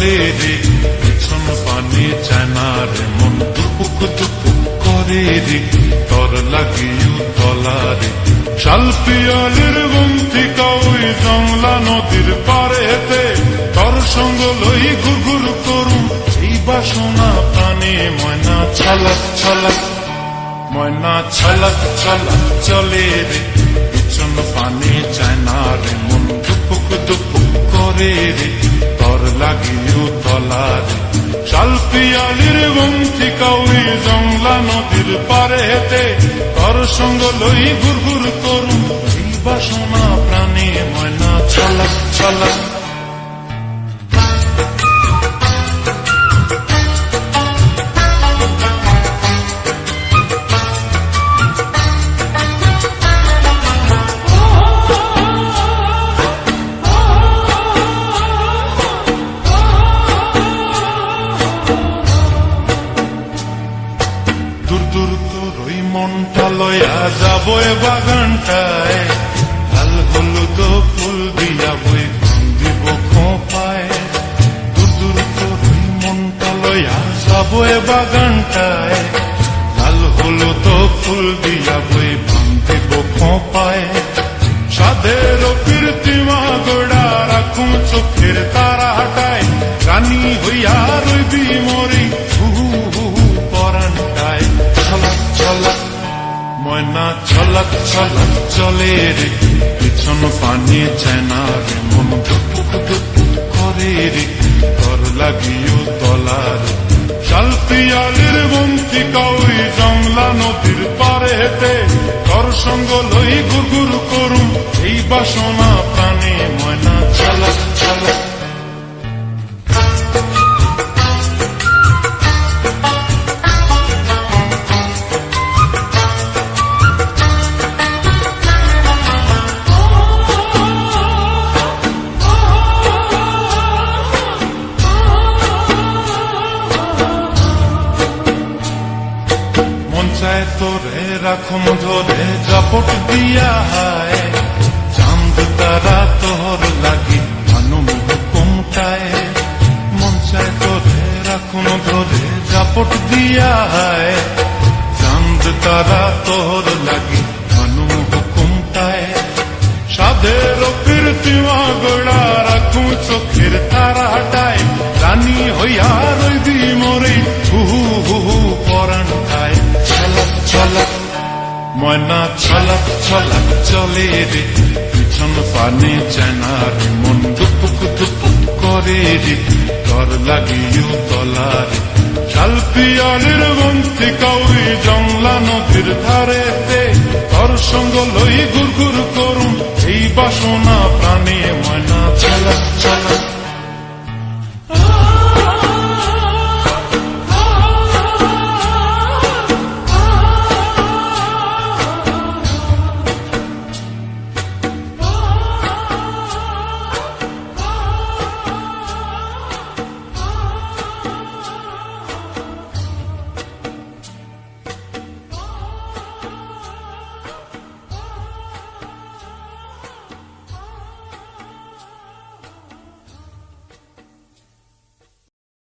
চলে রে, পিছন পানে চায় না রে, মন দুপুক দুপুক করে রে, তর লাগিও তলারে। শাল পিয়ালির বন্তিকা ওই জংলা নদীর পারেতে, তর সঙ্গ লই ঘুর ঘুর করুম এই বাসনা প্রাণে। ময়না ছলক ছলক, ময়না ছলক ছলক চলে রে, পিছন পানে চায় না রে, মন দুপুক দুপুক করে রে, তর লাগিও তলারে। শাল পিয়ালির বন্তিকা ওই জংলা নদীর পারেতে, তর সঙ্গ লই ঘুর ঘুর করুম এই বাসনা প্রাণে। ময়না ছলক ছলক। দূর দূর তোর ওই মনটা লয়া যাবো এ বাগানটায়, লাল হলুদ ফুল দিয়া বই দিব খোঁপায়। দূর দূর তোর ওই মনটা লয়া যাবো এ বাগানটায়, লাল হলুদ ফুল দিয়া বই দিব খোঁপায়। সাধের কীর্তিমা গোড়া রাখুম চোখের তারা হাটায়, রানী হইয়া রইবি মরি পরানটায়। ছলক ছলক, ময়না ছলক ছলক চলে রে, পিছন পানে চায় না রে, মন দুপুক দুপুক করে রে, তর লাগিও তলারে। শাল পিয়ালির বন্তিকা ওই জংলা নদীর পারেতে, তর সঙ্গ লই ঘুর ঘুর করুম এই বাসনা প্রাণে। ময়না ছলক ছলক। চায় তোরে রাখুম ধরে জাপট দিয়া হায়, চাঁদ তারা তোর লাগি মানুম হুকুমটায়। মন চায় তোরে রাখুম ধরে জাপট দিয়া হায়, চাঁদ তারা তোর লাগি মানুম হুকুমটায়। সাধের কীর্তিমা গোড়া রাখুম চোখের তারা হাটায়, রানী হইয়া রইবি মরে হুহু হুহু পরানটায়। ছলক ছলক, ময়না ছলক ছলক চলে রে, পিছন পানে চায় না রে, মন দুপুক দুপুক করে রে, তর লাগিও তলারে। শাল পিয়ালির বন্তিকা ওই জংলা নদীর ধারেতে, তর সঙ্গ লই ঘুর ঘুর করুম এই বাসনা প্রাণে।